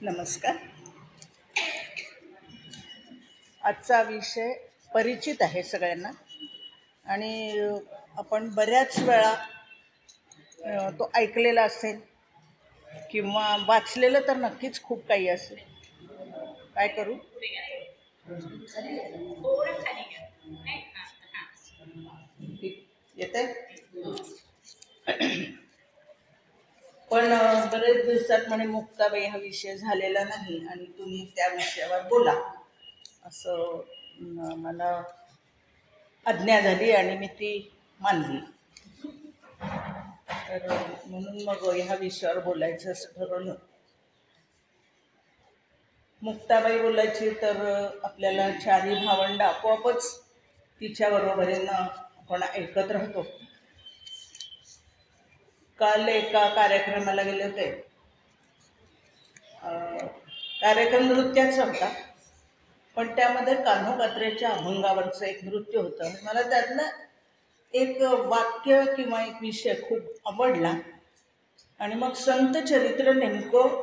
नमस्कार. आजचा विषय परिचित आहे सगळ्यांना आणि आपण बऱ्याच वेळा तो ऐकलेला असेल किंवा वाचलेलं तर नक्कीच खूप काही असेल. काय करू? येते पण बरेच दिवसात म्हणे मुक्ताबाई हा विषय झालेला नाही आणि तुम्ही त्या विषयावर बोला असं मला आज्ञा झाली आणि मी ती मानली. तर म्हणून मग ह्या विषयावर बोलायचं असं ठरवलं. मुक्ताबाई बोलायची तर आपल्याला चारी भावंड आपोआपच तिच्या बरोबरीनं आपण ऐकत राहतो. काल एका कार्यक्रमाला गेले होते. कार्यक्रम नृत्याचा होता, पण त्यामध्ये कान्होपात्रेच्या अभंगावरचं एक नृत्य होतं. मला त्यातलं एक वाक्य किंवा एक विषय खूप आवडला आणि मग संत चरित्र नेमकं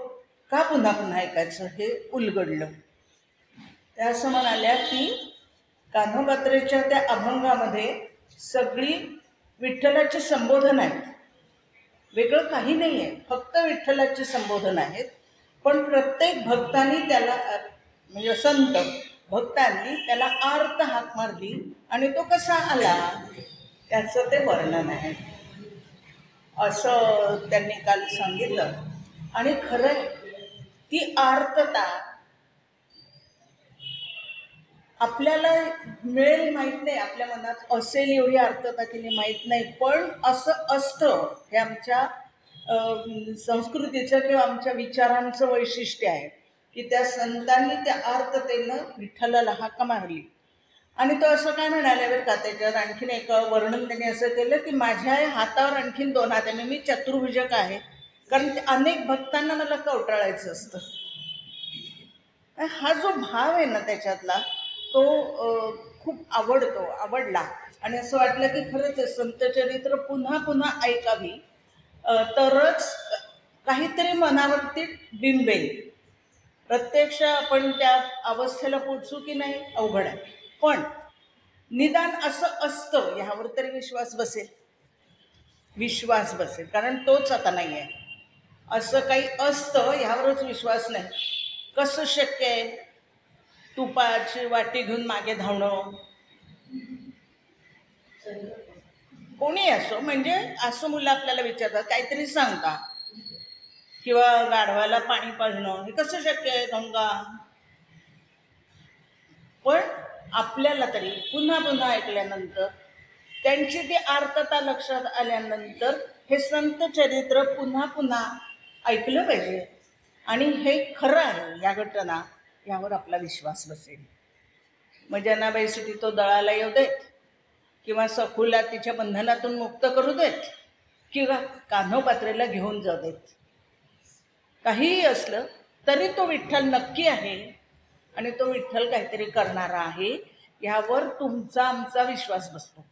का पुन्हा पुन्हा ऐकायचं हे उलगडलं. त्या असं म्हणाल्या की कान्होपात्रेच्या त्या अभंगामध्ये सगळी विठ्ठलाचे संबोधन आहेत, वेगळं काही नाही आहे, फक्त विठ्ठलाचे संबोधन आहेत. पण प्रत्येक भक्तांनी त्याला म्हणजे संत भक्तांनी त्याला आर्त हाक मारली आणि तो कसा आला त्याचं ते वर्णन आहे असं त्यांनी काल सांगितलं. आणि खरं ती आर्तता आपल्याला मिळेल माहीत नाही, आपल्या मनात असेल एवढी अर्थता की नाही माहीत नाही, पण असं असतं. हे आमच्या संस्कृतीचं किंवा आमच्या विचारांचं वैशिष्ट्य आहे की त्या संतांनी त्या आर्ततेनं विठ्ठलाला हाक मारली. आणि तो असं काय म्हणाले बरं का, त्याच्यावर आणखीन एक वर्णन त्यांनी असं केलं की माझ्या हातावर आणखीन 2 हात आहे, मी चतुर्भुजक आहे, कारण अनेक भक्तांना मला कवटाळायचं असतं. हा जो भाव आहे ना त्याच्यातला तो खूप आवडला आणि असं वाटलं की खरंच संत चरित्र पुन्हा पुन्हा ऐकावी तरच काहीतरी मनावरती बिंबेल. प्रत्यक्ष आपण त्या अवस्थेला पोचू की नाही अवघड आहे, पण निदान असं असतं ह्यावर तरी विश्वास बसेल, कारण तोच आता नाही आहे. असं काही असतं ह्यावरच विश्वास नाही. कसं शक्य आहे तुपाची वाटी घेऊन मागे धावणं? कोणी असो, म्हणजे असं मुलं आपल्याला विचारतात, काहीतरी सांगता किंवा गाढवाला पाणी पाजणं, हे कसं शक्य आहे गंगा? पण आपल्याला तरी पुन्हा पुन्हा ऐकल्यानंतर त्यांची ती आर्तता लक्षात आल्यानंतर हे संत चरित्र पुन्हा पुन्हा ऐकलं पाहिजे आणि हे खरं आहे या घटना, यावर आपला विश्वास बसेल. मग जनाबाई सुटी तो दळाला येऊ देत किंवा सखूला तिच्या बंधनातून मुक्त करू देत किंवा कान्होपात्रेला घेऊन जाऊ देत, काहीही असलं तरी तो विठ्ठल नक्की आहे आणि तो विठ्ठल काहीतरी करणारा आहे, ह्यावर तुमचा आमचा विश्वास बसतो.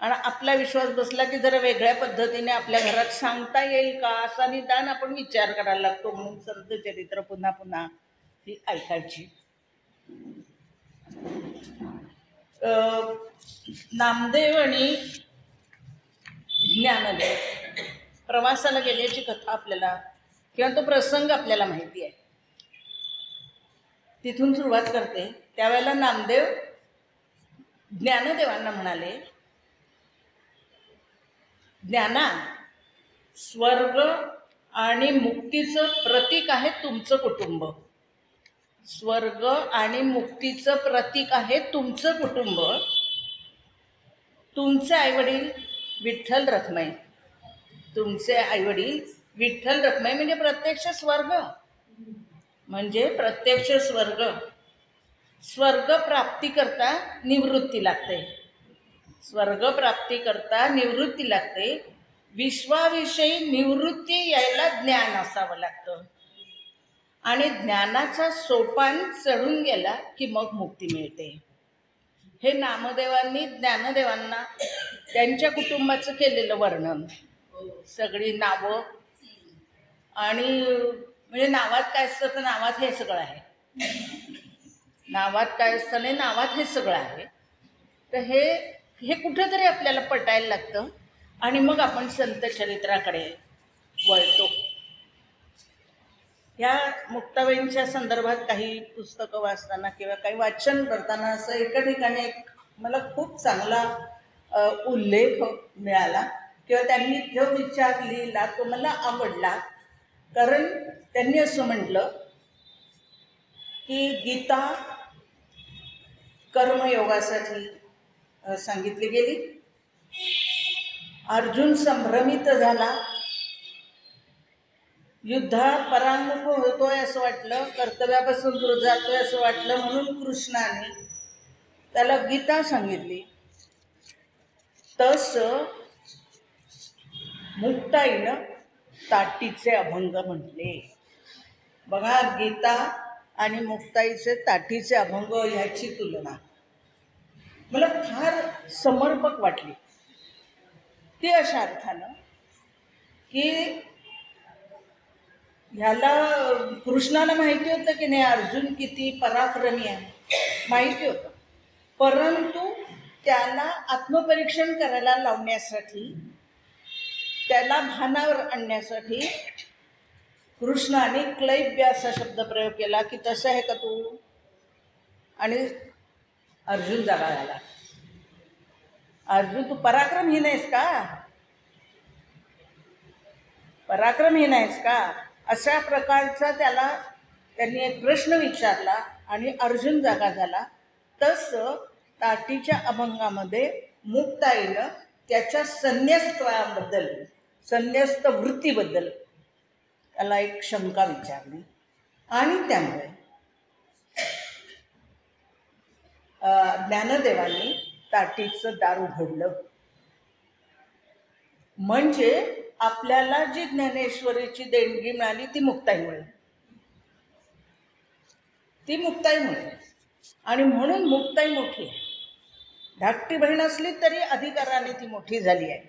आणि आपला विश्वास बसला की जरा वेगळ्या पद्धतीने आपल्या घरात सांगता येईल का असा निदान आपण विचार करायला लागतो. म्हणून संत चरित्र पुन्हा पुन्हा ही ऐकायची. नामदेव आणि ज्ञानदेव प्रवासाला गेल्याची कथा आपल्याला किंवा तो प्रसंग आपल्याला माहिती आहे. तिथून सुरुवात करते. त्यावेळेला नामदेव ज्ञानदेवांना म्हणाले, ज्ञाना, स्वर्ग आणि मुक्तीचं प्रतीक आहे तुमचं कुटुंब. स्वर्ग आणि मुक्तीचं प्रतीक आहे तुमचं कुटुंब. तुमचे आईवडील विठ्ठल रखमाई, तुमचे आईवडील विठ्ठल रखमाई म्हणजे प्रत्यक्ष स्वर्ग, म्हणजे प्रत्यक्ष स्वर्ग. स्वर्ग प्राप्ती करता निवृत्ती लागते, स्वर्ग प्राप्ती करता निवृत्ती लागते. विश्वाविषयी निवृत्ती यायला ज्ञान असावं लागतं आणि ज्ञानाचा सोपान चढून गेला की मग मुक्ती मिळते. हे नामदेवांनी ज्ञानदेवांना त्यांच्या कुटुंबाचं केलेलं वर्णन, सगळी नावं आणि म्हणजे नावात काय असतं तर नावात हे सगळं आहे. नावात काय असतं नाही, नावात हे सगळं आहे. तर हे हे कुठंतरी आपल्याला पटायला लागतं आणि मग आपण संत चरित्राकडे वळतो. ह्या मुक्ताबाईंच्या संदर्भात काही पुस्तकं वाचताना किंवा काही वाचन करताना असं एका ठिकाणी एक मला खूप चांगला उल्लेख मिळाला किंवा त्यांनी जो विचार लिहिला तो मला आवडला. कारण त्यांनी असं म्हटलं की गीता कर्मयोगासाठी सांगितली गेली. अर्जुन संभ्रमित झाला, युद्धात परांगमुख होतोय असं वाटलं, कर्तव्यापासून दूर जातोय असं वाटलं, म्हणून कृष्णाने त्याला गीता सांगितली. तसं मुक्ताईनं ताटीचे अभंग म्हटले. बघा, गीता आणि मुक्ताईचे ताटीचे अभंग ह्याची तुलना मला फार समर्पक वाटली. ती अशा अर्थानं की ह्याला कृष्णाला माहिती होतं की नाही अर्जुन किती पराक्रमी आहे, माहिती होतं. परंतु त्याला आत्मपरीक्षण करायला लावण्यासाठी, त्याला भानावर आणण्यासाठी कृष्णाने क्लैब्य असा शब्द प्रयोग केला की तसं आहे का तू, आणि अर्जुन जागा झाला. अर्जुन, तू पराक्रमहीन आहेस का, पराक्रमहीन आहेस का, अशा प्रकारचा त्यांनी एक प्रश्न विचारला आणि अर्जुन जागा झाला. तसं ताटीच्या अभंगामध्ये मुक्ताईनं त्याच्या संन्यस्तत्वाबद्दल, संन्यस्त वृत्तीबद्दल त्याला एक शंका विचारली आणि त्यामुळे ज्ञानदेवांनी ताटीचं दार उघडलं. म्हणजे आपल्याला जी ज्ञानेश्वरीची देणगी मिळाली ती मुक्ताईमुळे, ती मुक्ताईमुळे. आणि म्हणून मुक्ताई मोठी आहे. धाकटी बहीण असली तरी अधिकाराने ती मोठी झाली आहे.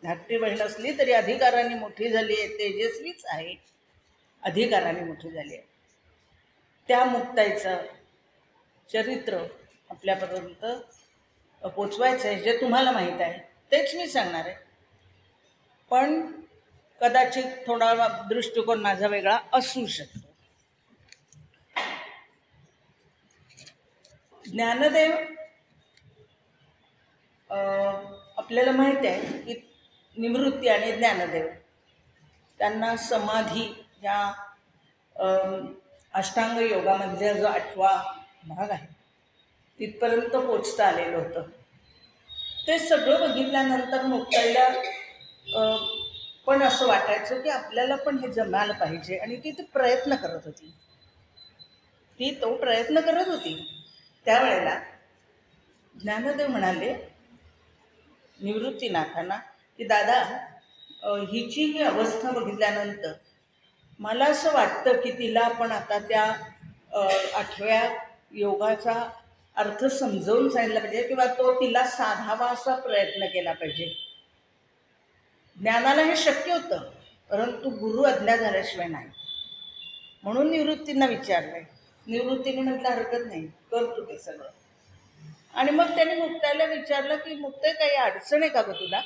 धाकटी बहीण असली तरी अधिकाराने मोठी झाली आहे, तेजस्वीच आहे, अधिकाराने मोठी झाली आहे. त्या मुक्ताईचं चरित्र आपल्यापर्यंत पोचवायचं आहे. जे तुम्हाला माहीत आहे तेच मी सांगणार आहे, पण कदाचित थोडा दृष्टिकोन माझा वेगळा असू शकतो. ज्ञानदेव आपल्याला माहीत आहे की निवृत्ती आणि ज्ञानदेव त्यांना समाधी या अष्टांग योगामधला जो 8वा भाग आहे तिथपर्यंत पोचता आलेलं होतं. ते सगळं बघितल्यानंतर मुक्ताईला पण असं वाटायचं की आपल्याला पण हे जमायला पाहिजे, आणि ती प्रयत्न करत होती. ती तो प्रयत्न करत होती. त्यावेळेला ज्ञानदेव म्हणाले निवृत्तीनाथांना की दादा, हिची ही अवस्था बघितल्यानंतर मला असं वाटतं की तिला आपण आता त्या 8व्या योगाचा अर्थ समजावून सांगितला पाहिजे किंवा तो तिला साधावा असा प्रयत्न केला पाहिजे. ज्ञानाला हे शक्य होतं, परंतु गुरु आज्ञा झाल्याशिवाय नाही. म्हणून निवृत्तींना विचारलंय. निवृत्तीने म्हटलं हरकत नाही, करतो ते सगळं. आणि मग त्याने मुक्ताईला विचारलं की मुक्ताई, काही अडचण आहे का गं तुला?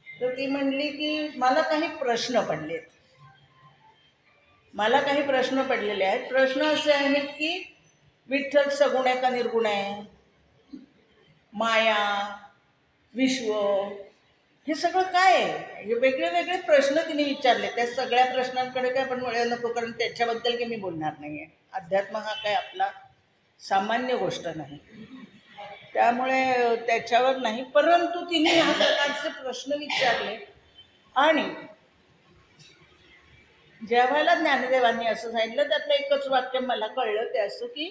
तर ती म्हणली की मला काही प्रश्न पडलेत, मला काही प्रश्न पडलेले आहेत. प्रश्न असे आहेत की विठ्ठल सगुण आहे का निर्गुण आहे, माया, विश्व, हे सगळं काय आहे? हे वेगळे वेगळे प्रश्न तिने विचारले. त्या सगळ्या प्रश्नांकडे काय आपण वेळ नको, कारण त्याच्याबद्दल काही मी बोलणार नाही आहे. अध्यात्म हा काय आपला सामान्य गोष्ट नाही, त्यामुळे त्याच्यावर नाही. परंतु तिने ह्या प्रकारचे प्रश्न विचारले आणि ज्या वेळेला ज्ञानदेवांनी असं सांगितलं त्यातलं एकच वाक्य मला कळलं, ते असं की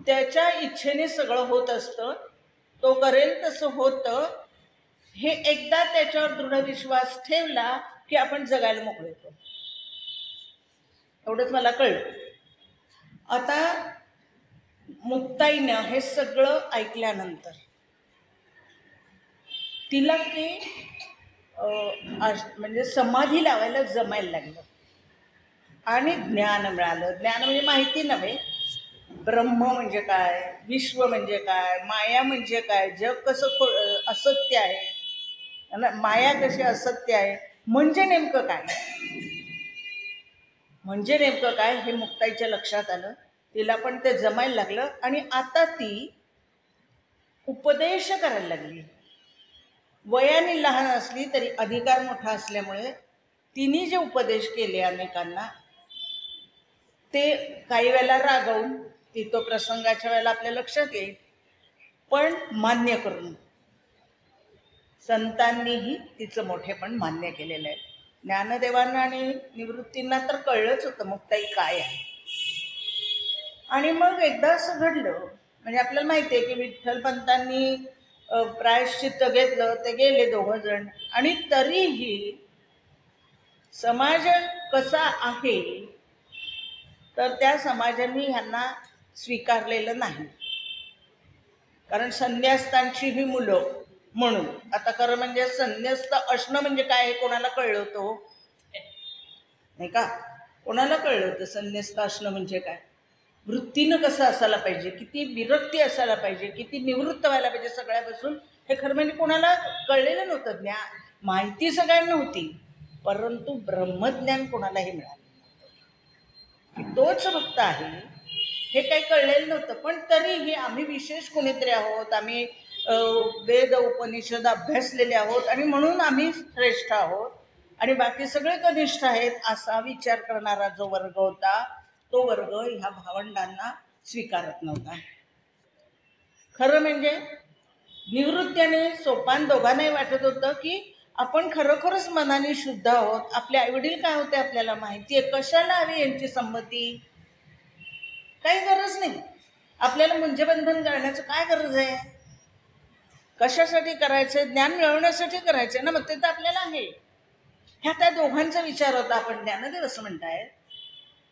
त्याच्या इच्छेने सगळं होत असतं, तो करेल तसं होतं. हे एकदा त्याच्यावर दृढ विश्वास ठेवला की आपण जगायला मोकळे होतो, एवढंच मला कळलं. आता मुक्ताईनं हे सगळं ऐकल्यानंतर तिला ते म्हणजे समाधी लावायला जमायला लागलं. आणि ज्ञान मिळालं. ज्ञान म्हणजे माहिती नव्हे, ब्रह्म म्हणजे काय, विश्व म्हणजे काय, माया म्हणजे काय, जग कसं असत्य आहे, माया कशी असत्य आहे, म्हणजे नेमकं काय, म्हणजे नेमकं काय हे मुक्ताईच्या लक्षात आलं. तिला पण ते जमायला लागलं आणि आता ती उपदेश करायला लागली. वयाने लहान असली तरी अधिकार मोठा असल्यामुळे तिने जे उपदेश केले अनेकांना, ते काही वेळेला रागवून, ती तो प्रसंगाच्या वेळेला आपल्या लक्षात येईल, पण मान्य करून संतांनीही तिचं मोठेपण मान्य केलेलं आहे. ज्ञानदेवांना आणि निवृत्तींना तर कळलंच होतं मुक्ताई काय आहे. आणि मग एकदा असं घडलं, म्हणजे आपल्याला माहिती आहे की विठ्ठलपंतांनी प्रायश्चित्त घेतलं, ते गेले दोघं जण, आणि तरीही समाज कसा आहे तर त्या समाजाने ह्यांना स्वीकारलेलं नाही. कारण संन्यास्तांची ही मुलं म्हणून, आता खरं म्हणजे संन्यस्त असणं म्हणजे काय हे कोणाला कळलं होतं नाही का? कोणाला कळलं होतं संन्यस्त असणं म्हणजे काय, वृत्तीनं कसं असायला पाहिजे, किती विरक्ती असायला पाहिजे, किती निवृत्त व्हायला पाहिजे सगळ्यापासून, हे खरं म्हणजे कोणाला कळलेलं नव्हतं. माहिती सगळ्यांना होती, परंतु ब्रह्मज्ञान कोणालाही मिळालं की तोच भक्त आहे हे काही कळलेलं नव्हतं. पण तरीही आम्ही विशेष कोणीतरी आहोत, आम्ही वेद उपनिषद अभ्यासलेले आहोत आणि म्हणून आम्ही श्रेष्ठ आहोत आणि बाकी सगळे कनिष्ठ आहेत, असा विचार करणारा जो वर्ग होता, तो वर्ग ह्या भावंडांना स्वीकारत नव्हता. खरं म्हणजे निवृत्ती आणि सोपान दोघांनाही वाटत होतं की आपण खरोखरच मनाने शुद्ध आहोत, आपले आईवडील काय होते आपल्याला माहिती आहे, कशाला हवी यांची संमती, काही गरज नाही, आपल्याला मुंजबंधन करण्याचं काय गरज आहे, कशासाठी करायचं, ज्ञान मिळवण्यासाठी करायचं ना, मग ते तर आपल्याला आहे. ह्या त्या दोघांचा विचार होता. आपण ज्ञानदेव असं म्हणताय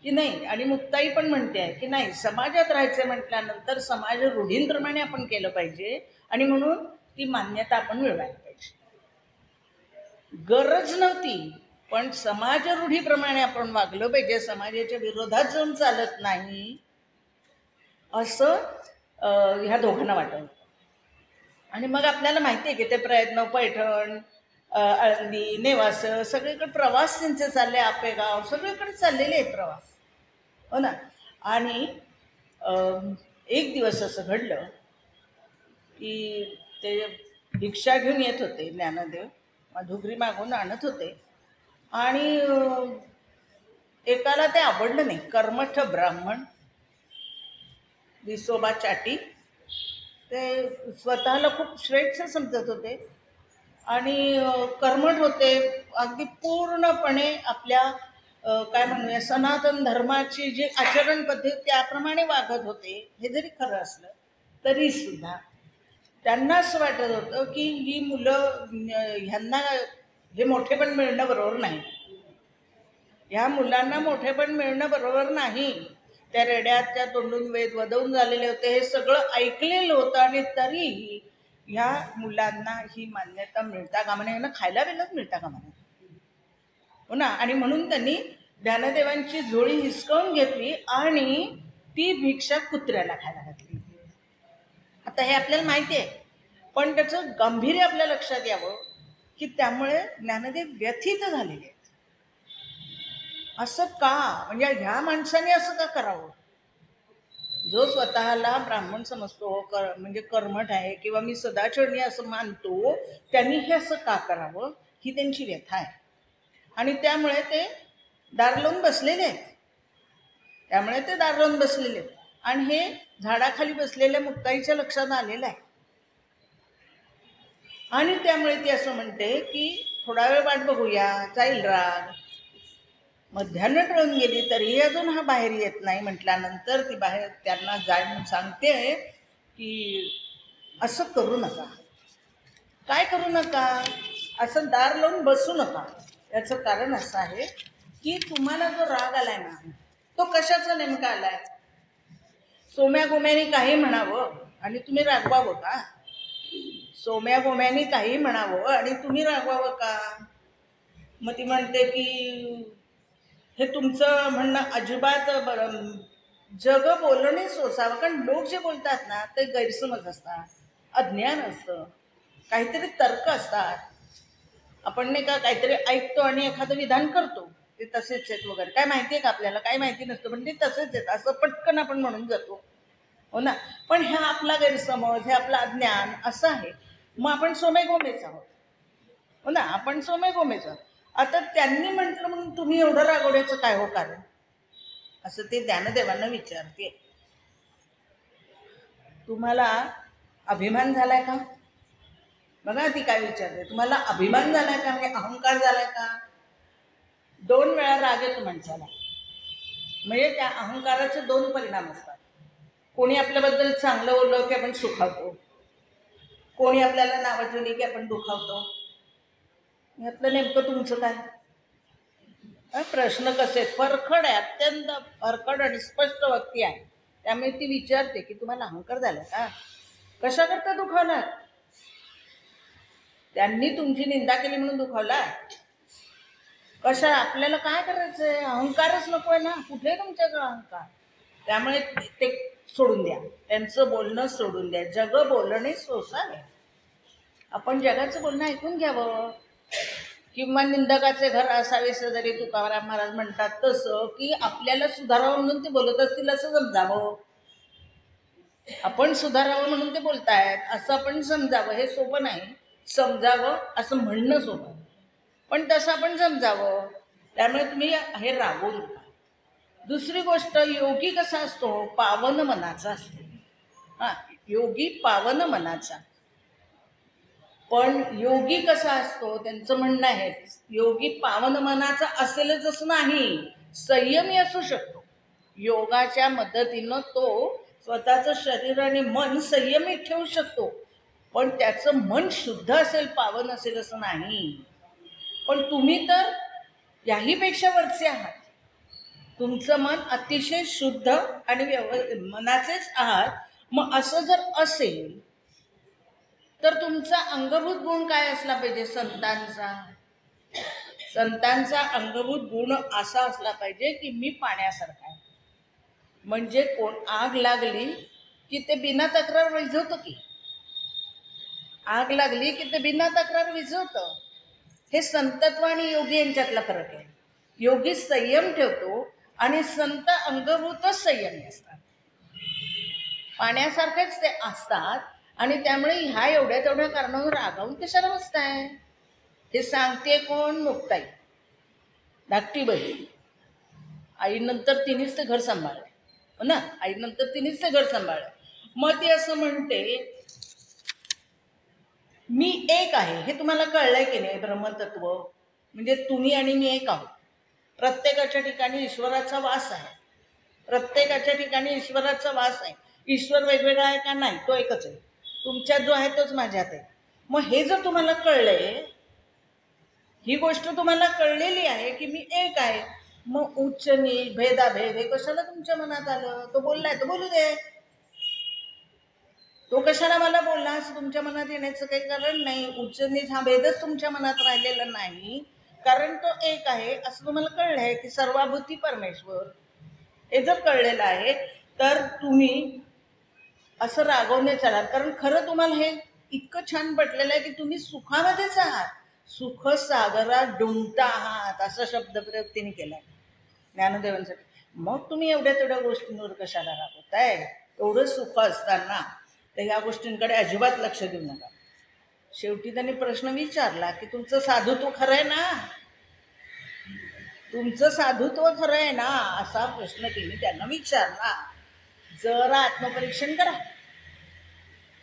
की नाही, आणि मुक्ताई पण म्हणते आहे की नाही, समाजात राहायचं म्हटल्यानंतर समाज रूढींप्रमाणे आपण केलं पाहिजे आणि म्हणून ती मान्यता आपण मिळवायला पाहिजे. गरज नव्हती, पण समाज रूढीप्रमाणे आपण वागलं पाहिजे, समाजाच्या विरोधात जाऊन चालत नाही, असं ह्या दोघांना वाटत. आणि मग आपल्याला माहिती आहे की ते प्रयत्न, पैठण, आळंदी, नेवासं, सगळीकडे प्रवास त्यांचे चालले, आपेगाव, सगळीकडे चाललेले आहेत प्रवास, हो ना. आणि एक दिवस असं घडलं की ते भिक्षा घेऊन येत होते ज्ञानदेव, धुगरी मागून आणत होते, आणि एकाला ते आवडलं नाही, कर्मठ ब्राह्मण विसोबा चाटी, ते स्वतःला खूप श्रेष्ठ समजत होते आणि कर्मठ होते, अगदी पूर्णपणे आपल्या काय म्हणूया सनातन धर्माची जी आचरण पद्धती त्याप्रमाणे वागत होते. हे जरी खरं असलं तरी सुद्धा त्यांना असं वाटत होतं की ही मुलं, ह्यांना हे मोठेपण मिळणं बरोबर नाही, ह्या मुलांना मोठेपण मिळणं बरोबर नाही. त्या रेड्यात त्या तोंडून वेद वदवून झालेले होते, हे सगळं ऐकलेलं होतं, आणि तरीही ह्या मुलांना ही मान्यता मिळता कामा नये, यांना खायला वेळच मिळता कामा नये, हो ना. आणि म्हणून त्यांनी ज्ञानदेवांची झोळी हिसकावून घेतली आणि ती भिक्षा कुत्र्याला खायला घातली. आता हे आपल्याला माहिती आहे, पण त्याचं गांभीर्य आपल्या लक्षात यावं की त्यामुळे ज्ञानदेव व्यथित झालेले आहेत. असं का, म्हणजे ह्या माणसाने असं का करावं, जो स्वतःला ब्राह्मण समजतो, म्हणजे कर्मठ आहे किंवा मी सदाचरणी असं मानतो, त्यांनी हे असं का करावं, ही त्यांची व्यथा आहे. आणि त्यामुळे ते दार लावून बसलेले आहेत, त्यामुळे ते दार लावून बसलेले आहेत. आणि हे झाडाखाली बसलेल्या मुक्ताईच्या लक्षात आलेलं आहे, आणि त्यामुळे ती असं म्हणते की थोडा वेळ वाट बघूया, जाईल राग. मध्यान्ह टळून गेली तरीही अजून हा बाहेर येत नाही, म्हटल्यानंतर ती बाहेर त्यांना जाऊन सांगते की असं करू नका, काय करू नका, असं दार लावून बसू नका. याचं कारण असं आहे की तुम्हाला जो राग आलाय ना, तो कशाचा नेमका आलाय, सोम्या गोम्यानी काही म्हणावं आणि तुम्ही रागवावं का, सोम्या गोम्यानी काही म्हणावं आणि तुम्ही रागवावं का. मग ती म्हणते की हे तुमचं म्हणणं अजिबात जग बोलणे सोसावं. कारण लोक जे बोलतात ना ते गैरसमज असतात, अज्ञान असतं, काहीतरी तर्क असतात. आपण नाही का काहीतरी ऐकतो आणि एखादं विधान करतो, ते तसेच आहेत वगैरे. काय माहिती आहे का आपल्याला? काय माहिती नसतं, पण ते तसेच आहेत असं पटकन आपण म्हणून जातो. हो ना. पण ह्या आपला गैरसमज, हे आपलं अज्ञान असं आहे. मग आपण सोमे गोमेच आहोत. हो ना, आपण सोमे गोमेच आहोत. आता त्यांनी म्हटलं म्हणून तुम्ही एवढं रागवण्याचं काय हो कारण? असं ते ज्ञानदेवांना विचारते. तुम्हाला अभिमान झालाय का? बघा ती काय विचारते, तुम्हाला अभिमान झालाय का, म्हणजे अहंकार झालाय का? 2 वेळा राग येतो माणसाला. म्हणजे त्या अहंकाराचे 2 परिणाम असतात. कोणी आपल्याबद्दल चांगलं बोललं की आपण सुखावतो, कोणी आपल्याला नावं ठेवली की आपण दुखावतो. यातलं नेमकं तुमचं काय? प्रश्न कसे आहेत? परखड आहे, अत्यंत परखड आणि स्पष्ट व्यक्ती आहे. त्यामुळे ती विचारते की तुम्हाला अहंकार झाला का? कशा करता दुखावला? त्यांनी तुमची निंदा केली म्हणून दुखावला? कशा? आपल्याला काय करायचंय? अहंकारच नकोय ना, कुठे तुमच्याकडे अहंकार? त्यामुळे ते सोडून द्या, त्यांचं बोलणं सोडून द्या. जग बोलणे सोसावे. आपण जगाचं बोलणं ऐकून घ्यावं. किंवा निंदकाचे घर असावे जरी तुकाराम महाराज म्हणतात तसं, की आपल्याला सुधारावं म्हणून ते बोलत असतील असं समजावं. आपण सुधारावं म्हणून ते बोलतायत असं आपण समजावं. हे सोपं नाही. समजावं असं म्हणणं सोपं, पण तसं आपण समजावं. त्यामुळे तुम्ही हे रागवू नका. दुसरी गोष्ट, योगी कसा असतो? पावन मनाचा असतो. हा, योगी पावन मनाचा. पण योगी कसा असतो? त्यांचं म्हणणं आहे योगी पावन मनाचा असेलच असं नाही, संयमी असू शकतो. योगाच्या मदतीनं तो स्वतःचं शरीर आणि मन संयमित ठेवू शकतो. पण त्याचं मन शुद्ध असेल, पावन असेल असं नाही. पण तुम्ही तर याहीपेक्षा वरचे आहात. तुमचं मन अतिशय शुद्ध आणि मनाचेच आहात. मग असं जर असेल तर तुमचा अंगभूत गुण काय असला पाहिजे? संतांचा अंगभूत गुण असा असला पाहिजे की मी पाण्यासारखा आहे. म्हणजे कोण आग लागली की ते बिना तक्रार विझवतं, की आग लागली की ते बिना तक्रार विझवतं. हे संतत्व आणि योगी यांच्यातला फरक आहे. योगी संयम ठेवतो आणि संत अंगभूतच संयमी असतात, पाण्यासारखेच ते असतात. आणि त्यामुळे ह्या एवढ्या तेवढ्या कारणावर रागावून कशाला बसताय? हे सांगते कोण? मुक्ताई, धाकटी बहीण. आईनंतर तिनेच ते घर सांभाळलं. हो ना, आईनंतर तिनेच ते घर सांभाळलं. मग ती असं म्हणते, मी एक आहे. हे तुम्हाला कळलंय की नाही? ब्रह्मतत्व म्हणजे तुम्ही आणि मी एक आहोत. प्रत्येकाच्या ठिकाणी ईश्वराचा वास आहे. प्रत्येकाच्या ठिकाणी ईश्वराचा वास आहे. ईश्वर वेगवेगळा आहे का? नाही, तो एकच आहे. तुमच्यात जो आहे तोच माझ्यात आहे. मग हे जर तुम्हाला कळलंय, ही गोष्ट तुम्हाला कळलेली आहे की मी एक आहे, मग उच्च नीच भेदाभेद हे कशाला तुमच्या मनात आलं? तो बोललाय तर बोलू दे. तो कशाला मला बोलला असं तुमच्या मनात येण्याचं काही कारण नाही. उच्च नीच हा भेदच तुमच्या मनात राहिलेला नाही, कारण तो एक आहे असं तुम्हाला कळलंय की सर्वाभूती परमेश्वर. हे जर कळलेलं आहे तर तुम्ही असं रागवणे चालाल. कारण खरं तुम्हाला हे इतकं छान पटलेलं आहे की तुम्ही सुखामध्येच आहात, सुख सागरात डुंबता आहात, असा शब्दप्रयोग तिने केलाय ज्ञानदेवांसाठी. मग तुम्ही एवढ्या तेवढ्या गोष्टींवर कशाला रागवताय? एवढं सुख असताना तर ह्या गोष्टींकडे अजिबात लक्ष देऊ नका. शेवटी त्यांनी प्रश्न विचारला की तुमचं साधुत्व खरं आहे ना? तुमचं साधुत्व खरं आहे ना? असा प्रश्न तिने त्यांना विचारला. जरा आत्मपरीक्षण करा.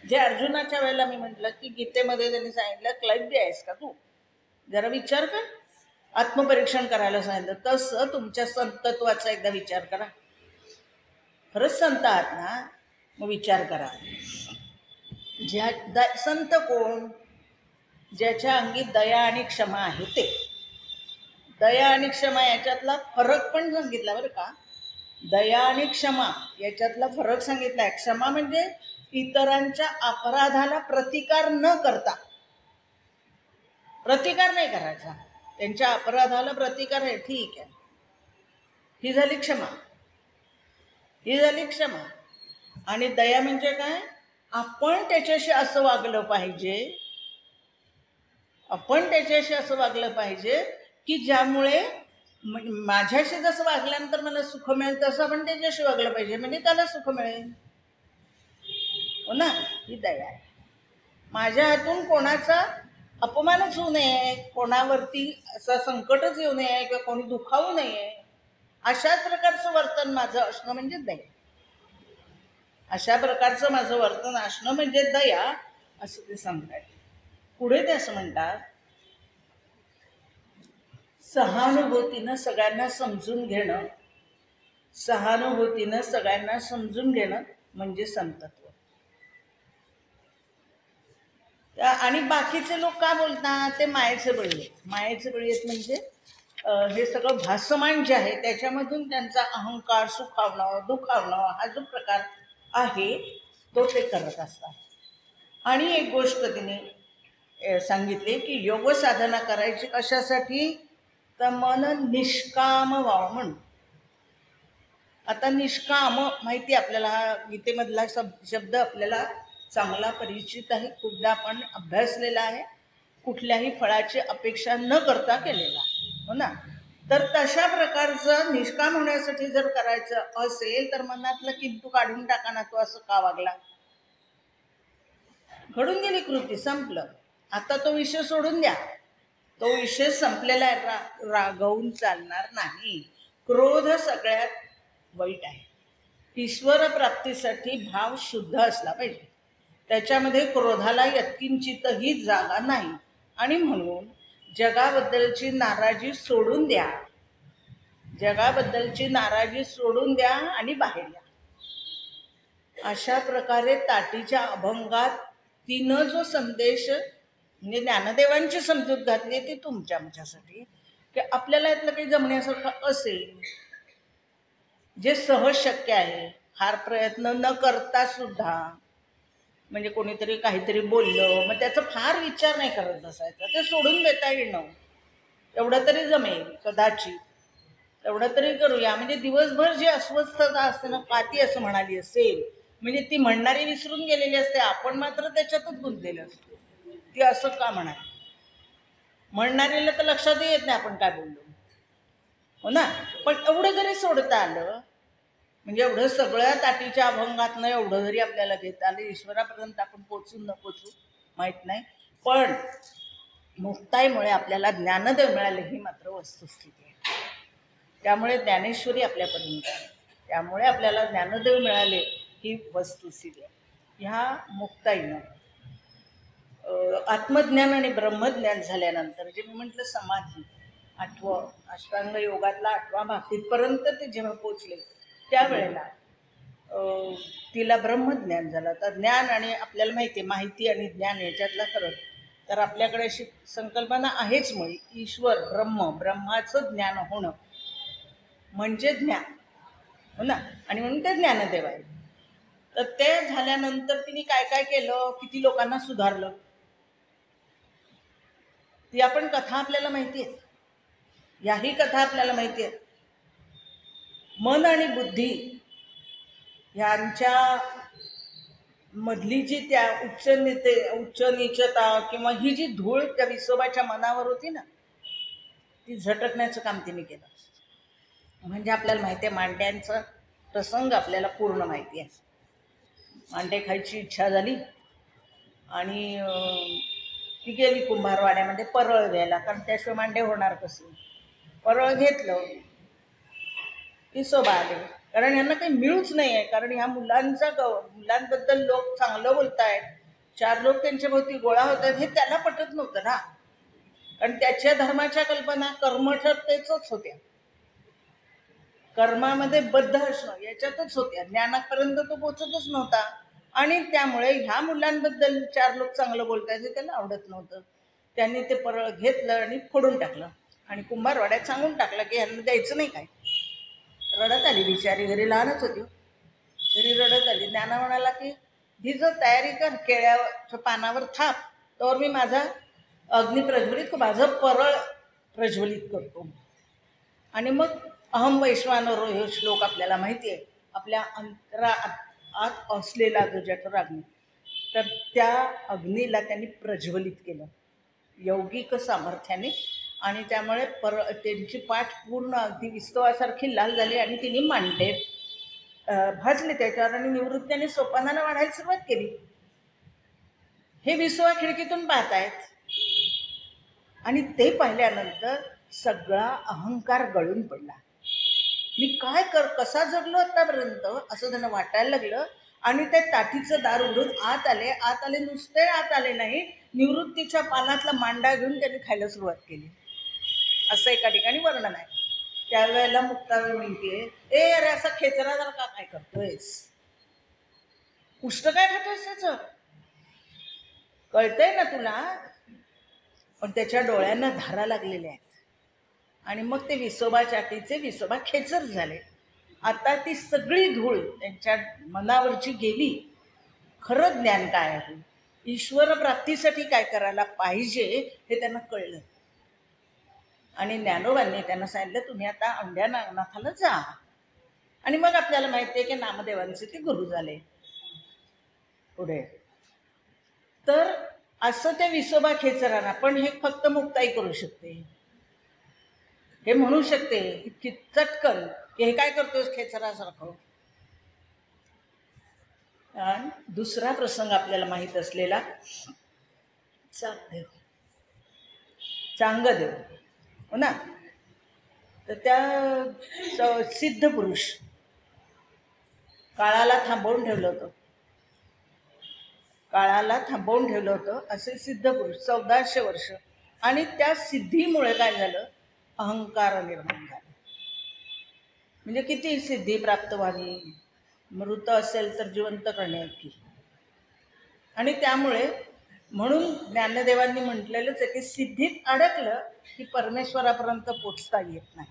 जे अर्जुनाच्या वेळेला मी म्हटलं की गीतेमध्ये त्यांनी सांगितलं क्लैब्य आहेस का तू? जरा विचार कर. आत्मपरीक्षण करायला सांगितलं तसं तुमच्या संतत्वाचा एकदा विचार करा. खरंच संत आहात ना? मग विचार करा. संत कोण? ज्याच्या अंगी दया आणि क्षमा आहे ते. दया आणि क्षमा याच्यातला फरक पण सांगितला बरं का. दया आणि क्षमा याच्यातला फरक सांगितलाय. क्षमा म्हणजे इतरांच्या अपराधाला प्रतिकार न करता, प्रतिकार नाही करायचा. त्यांच्या अपराधाला प्रतिकार आहे, ठीक आहे, ही झाली क्षमा. ही झाली क्षमा. आणि दया म्हणजे काय? आपण त्याच्याशी असं वागलं पाहिजे, आपण त्याच्याशी असं वागलं पाहिजे की ज्यामुळे माझ्याशी जसं वागल्यानंतर मला सुख मिळेल तसं आपण त्याच्याशी वागलं पाहिजे, म्हणजे त्याला सुख मिळेल. हो ना? ही दया आहे. माझ्या हातून कोणाचा अपमानच होऊ नये, कोणावरती असं संकटच येऊ नये किंवा कोणी दुखावू नये, अशाच प्रकारचं वर्तन माझं असणं म्हणजे दया. अशा प्रकारचं माझं वर्तन असणं म्हणजे दया, असं ते सांगतात. पुढे ते असं म्हणतात, सहानुभूतीनं सगळ्यांना समजून घेणं, सहानुभूतीनं सगळ्यांना समजून घेणं म्हणजे संतत्व. आणि बाकीचे लोक का बोलतात? ते मायेचे बळी आहेत. मायेचे बळी आहेत म्हणजे हे सगळं भासमान जे आहे त्याच्यामधून त्यांचा अहंकार सुखावणं दुखावणं हा जो प्रकार आहे तो ते करत असतात. आणि एक गोष्ट तिने सांगितली की योग साधना करायची कशासाठी? तर मन निष्काम व्हावं म्हणून. आता निष्काम माहिती आपल्याला, हा गीतेमधला शब्द आपल्याला चांगला परिचित आहे, खूपदा आपण अभ्यासलेला आहे, कुठल्याही फळाची अपेक्षा न करता केलेला, हो ना? तर तशा प्रकारचं निष्काम होण्यासाठी जर करायचं असेल तर मनातलं किंतु काढून टाका ना, तो असं का वागला, घडून गेली कृती, संपलं. आता तो विषय सोडून द्या, तो विषय संपलेला आहे, रागवून चालणार नाही. क्रोध सगळ्यात वाईट आहे. ईश्वर प्राप्तीसाठी भाव शुद्ध असला पाहिजे, त्याच्यामध्ये क्रोधाला यत्किंचितही जागा नाही. आणि म्हणून जगाबद्दलची नाराजी सोडून द्या, जगाबद्दलची नाराजी सोडून द्या आणि बाहेर या. अशा प्रकारे ताटीच्या अभंगात तिनं जो संदेश म्हणजे ज्ञानदेवांची समजूत घातली ती तुमच्यासाठी, की आपल्याला यातलं काही जमण्यासारखं असेल, जे सहज शक्य आहे, फार प्रयत्न न करता सुद्धा, म्हणजे कोणीतरी काहीतरी बोललं मग त्याचा फार विचार नाही करत बसायचा, ते सोडून देता येणं, एवढं तरी जमेल कदाचित, एवढं तरी करूया. म्हणजे दिवसभर जी अस्वस्थता असते ना, पाती असं म्हणाली असेल, म्हणजे ती म्हणणारी विसरून गेलेली असते, आपण मात्र त्याच्यातच गुंतलेलं असतो. ती असं का म्हणाली, म्हणणारीला तर लक्षातही येत नाही आपण काय बोललो, हो ना? पण एवढं जरी सोडता आलं, म्हणजे एवढं सगळ्या ताटीच्या अभंगातनं एवढं जरी आपल्याला घेता आलं, ईश्वरापर्यंत आपण पोचू न पोचू माहीत नाही, पण मुक्ताईमुळे आपल्याला ज्ञानदेव मिळाले ही मात्र वस्तुस्थिती आहे. त्यामुळे ज्ञानेश्वरी आपल्यापर्यंत आहे, त्यामुळे आपल्याला ज्ञानदेव मिळाले ही वस्तुस्थिती आहे. ह्या मुक्ताईनं आत्मज्ञान आणि ब्रह्मज्ञान झाल्यानंतर जे मी म्हटलं समाधी, 8वं अष्टांग योगातला 8वा भाग, तिथपर्यंत ते जेव्हा पोचले त्यावेळेला तिला ब्रह्मज्ञान झालं. तर ज्ञान आणि आपल्याला माहिती आहे, माहिती आणि ज्ञान याच्यातला फरक, तर आपल्याकडे अशी संकल्पना आहेच, मुळे ईश्वर ब्रह्माचं ज्ञान होणं म्हणजे ज्ञान, हो ना? आणि म्हणून ते ज्ञानदेव आहे. तर ते झाल्यानंतर तिने काय काय केलं, किती लोकांना सुधारलं, ती आपण कथा आपल्याला माहिती आहे, याही कथा आपल्याला माहिती आहे. मन आणि बुद्धी ह्यांच्या मधली जी त्या उच्च नीचता किंवा ही जी धूळ त्या विसोबाच्या मनावर होती ना, ती झटकण्याचं काम तिने केलं. म्हणजे आपल्याला माहिती आहे, मांड्यांचा प्रसंग आपल्याला पूर्ण माहिती आहे. मांडे खायची इच्छा झाली आणि ती गेली कुंभारवाड्यामध्ये परळ घ्यायला, कारण त्याशिवाय मांडे होणार कसे. परळ घेतलं, विसोबा आले, कारण यांना काही मिळूच नाही आहे, कारण ह्या मुलांबद्दल लोक चांगलं बोलतायत, 4 लोक त्यांच्या भोवती गोळा होत आहेत, हे त्याला पटत नव्हतं ना, कारण त्याच्या धर्माच्या कल्पना कर्मठतेचंच होत्या, कर्मामध्ये बद्ध असणं याच्यातच होत्या, ज्ञानापर्यंत तो पोचतच नव्हता. आणि त्यामुळे ह्या मुलांबद्दल 4 लोक चांगलं बोलतायत हे त्याला आवडत नव्हतं. त्यांनी ते परळ घेतलं आणि फोडून टाकलं आणि कुंभारवाड्यात सांगून टाकलं की ह्यांना द्यायचं नाही काय. रडत आली बिचारी, घरी लहानच होती, घरी रडत आली. ज्ञाना म्हणाला की भिजत तयारी कर, केळ्याच्या पानावर थाप, तर मी माझा अग्नी प्रज्वलित, माझं परळ प्रज्वलित करतो. आणि मग अहम वैश्वानरो हे श्लोक आपल्याला माहिती आहे. आपल्या आत असलेला जो जठराग्नी, तर त्या अग्नीला त्यांनी प्रज्वलित केलं यौगिक सामर्थ्याने, आणि त्यामुळे त्यांची पाठ पूर्ण अगदी विस्तवासारखी लाल झाली आणि तिने मांडे भाजले त्याच्यावर, आणि निवृत्तीने सोपानाला वाढायला सुरुवात केली. हे विसवा खिडकीतून पाहतायत, आणि ते पाहिल्यानंतर सगळा अहंकार गळून पडला. मी काय कसा जगलो आतापर्यंत असं त्यांना वाटायला लागलं. आणि ते ताटीचं दार उघडून आत आले नुसते आत आले नाही, निवृत्तीच्या पानातला मांडा घेऊन त्यांनी खायला सुरुवात केली, असं एका ठिकाणी वर्णन आहे. त्यावेळेला मुक्ताबाई म्हणते, ए अरे असा खेचरा जर का काय करतोयस, उष्ट काय खातोयस, त्याचं कळतंय ना तुला. पण त्याच्या डोळ्यांना धारा लागलेल्या आहेत, आणि मग ते विसोबा चाटीचे विसोबा खेचर झाले. आता ती सगळी धूळ त्यांच्या मनावरची गेली. खरं ज्ञान काय आहे, ईश्वर प्राप्तीसाठी काय करायला पाहिजे हे त्यांना कळलं. आणि ज्ञानोबांनी त्यांना सांगितलं, तुम्ही आता अंड्या नागनाथाला जा. आणि मग आपल्याला माहिती आहे की नामदेवांचे ते गुरु झाले पुढे. तर असं ते विसोबा खेचरांना, पण हे फक्त मुक्ताई करू शकते, हे म्हणू शकते इतकी चटकन की हे काय करतोय खेचरासारखं. आणि दुसरा प्रसंग आपल्याला माहीत असलेला चांगदेव, हो ना. तर त्या सिद्ध पुरुष काळाला थांबवून ठेवलं होतं असे सिद्ध पुरुष 1400 वर्ष. आणि त्या सिद्धीमुळे काय झालं, अहंकार निर्माण झाला. म्हणजे किती सिद्धी प्राप्त व्हावी, मृत असेल तर जिवंत करण्याची. आणि त्यामुळे म्हणून ज्ञानदेवांनी म्हटलेलंच आहे की सिद्धीत अडकलं की परमेश्वरापर्यंत पोचता येत नाही.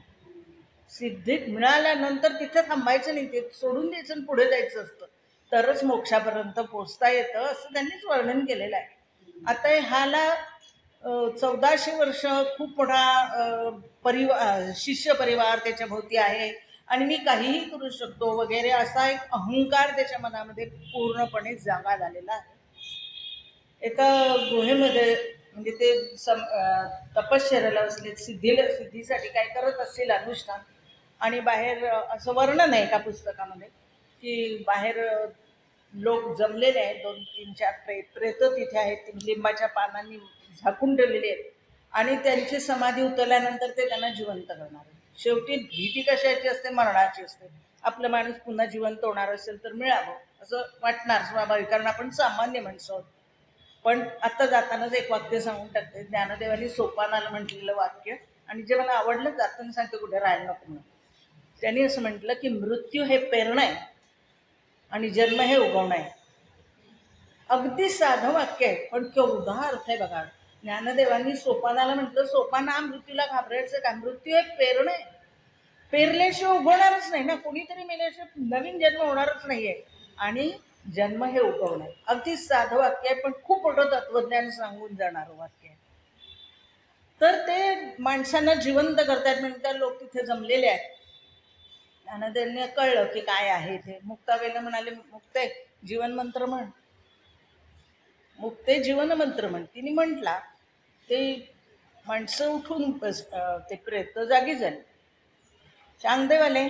सिद्धीत मिळाल्यानंतर तिथं थांबायचं नाही, ते सोडून द्यायचं आणि पुढे जायचं असतं, तरच मोक्षापर्यंत पोचता येतं, असं त्यांनीच वर्णन केलेलं आहे. आता ह्याला 1400 वर्ष खूप मोठा शिष्य परिवार त्याच्या भोवती आहे, आणि मी काहीही करू शकतो वगैरे असा एक अहंकार त्याच्या मनामध्ये पूर्णपणे जागा झालेला आहे. एका गुहेमध्ये म्हणजे ते तपश्चर्याला असले, सिद्धीसाठी काय करत असतील अनुष्ठान, आणि बाहेर असं वर्णन आहे एका पुस्तकामध्ये की बाहेर लोक जमलेले आहेत, 2-3-4 प्रेत तिथे आहेत, लिंबाच्या पानांनी झाकून ठेवलेले आहेत, आणि त्यांची समाधी उतरल्यानंतर ते त्यांना जिवंत करणार. शेवटी भीती कशाची असते, मरणाची असते. आपलं माणूस पुन्हा जिवंत होणार असेल तर मिळावं असं वाटणार स्वाभाविक, कारण आपण सामान्य माणसं आहोत. पण आत्ता जातानाच एक वाक्य सांगून टाकते, ज्ञानदेवांनी सोपानाला म्हटलेलं वाक्य, आणि जे मला आवडलं, जाताना सांगते कुठे राहायला नको म्हणून. त्यांनी असं म्हटलं की मृत्यू हे पेरणं आहे आणि जन्म हे उगवणं आहे. अगदी साधं वाक्य आहे, पण केवढा अर्थ आहे बघा. ज्ञानदेवांनी सोपानाला म्हटलं, सोपाना मृत्यूला घाबरायचं का, मृत्यू हे पेरणं आहे, पेरल्याशिवाय उगवणारच नाही ना, कोणीतरी मेल्याशिवाय नवीन जन्म होणारच नाहीये, आणि जन्म हे उगवणं आहे. अगदी साधं वाक्य आहे, पण खूप मोठं तत्वज्ञान सांगून जाणारं वाक्य आहे. तर ते माणसांना जिवंत करतायत म्हणजे लोक तिथे जमलेले आहेत. आणि त्यांनी कळलं की काय आहे ते. मुक्ताबाईला म्हणाले, मुक्ते जीवन मंत्र म्हण, मुक्ते जीवन मंत्र म्हण. तिने म्हटला, ते माणसं उठून ते प्रेत जागी झाले. चांगदेवाले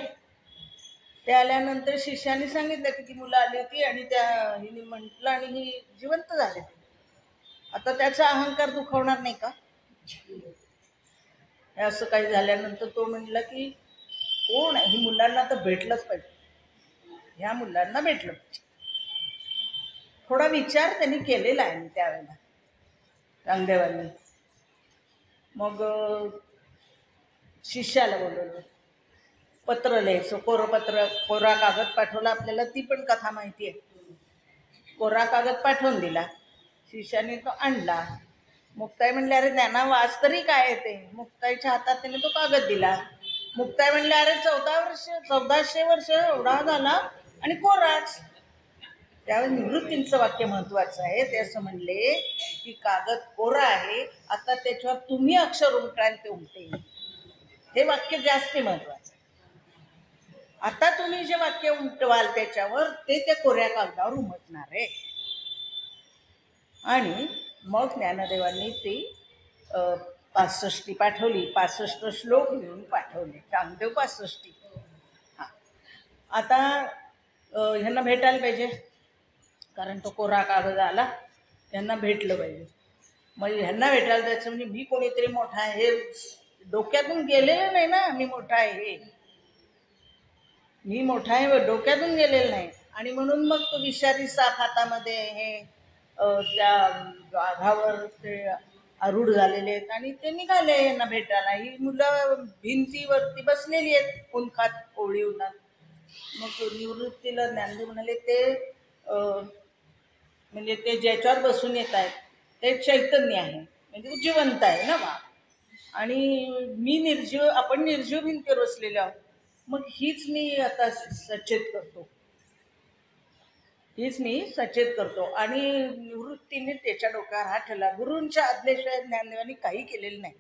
ते आल्यानंतर शिष्याने सांगितलं की ती मुलं आली होती आणि त्या हिने म्हटलं आणि ही जिवंत झाले. आता त्याचा अहंकार दुखवणार नाही का. असं काही झाल्यानंतर तो म्हटला की कोण आहे, ही मुलांना तर भेटलंच पाहिजे, ह्या मुलांना भेटलं पाहिजे. थोडा विचार त्यांनी केलेला आहे त्यावेळेला चांगदेवांनी. मग शिष्याला बोलवलं, पत्र लिहायचं, कोरा कागद पाठवला. आपल्याला ती पण कथा माहिती आहे. कोरा कागद पाठवून दिला, शिष्याने तो आणला. मुक्ताई म्हणले, अरे त्यांना वाच तरी काय येते. मुक्ताईच्या हातात त्याने तो कागद दिला. मुक्ताई म्हणले, अरे 1400 वर्ष एवढा झाला आणि कोराच. त्यावेळी निवृत्तींचं वाक्य महत्वाचं आहे. ते असं म्हणले की कागद कोरा आहे, आता त्याच्यावर तुम्ही अक्षर उमटाल ते उमटे. हे वाक्य जास्त महत्वाचं आहे. आता तुम्ही जे वाक्य उमटवाल त्याच्यावर ते त्या कोऱ्या कागदावर उमटणार आहे. आणि मग ज्ञानदेवांनी ती 65 पाठवली, 65 श्लोक लिहून पाठवले, चांगदेव 65. हा, आता ह्यांना भेटायला पाहिजे, कारण तो कोरा कागद आला, ह्यांना भेटलं पाहिजे. मग ह्यांना भेटायला जायचं म्हणजे मी कोणीतरी मोठा आहे हे डोक्यातून गेलेलं नाही ना. मी मोठा आहे हे, मी मोठा आहे डोक्यातून गेलेलं नाही. आणि म्हणून मग तो विषारी साप हातामध्ये हे त्या वाघावर ते आरूढ झालेले आहेत आणि ते निघाले यांना भेटायला. ही मुलं भिंतीवरती बसलेली आहेत उन्हात, कोवळी उन्हात. मग निवृत्तीला ज्ञानदेव म्हणाले ते म्हणजे ते ज्याच्यावर बसून येत आहेत ते चैतन्य आहे, म्हणजे जिवंत आहे ना बा. आणि मी निर्जीव, आपण निर्जीव भिंतीवर बसलेले आहोत. मग हीच मी आता सचेत करतो, हीच मी सचेत करतो. आणि निवृत्तीने त्याच्या डोक्यावर हात ठेवला. गुरूंच्या आज्ञेशिवाय ज्ञानदेवांनी काही केलेलं नाही.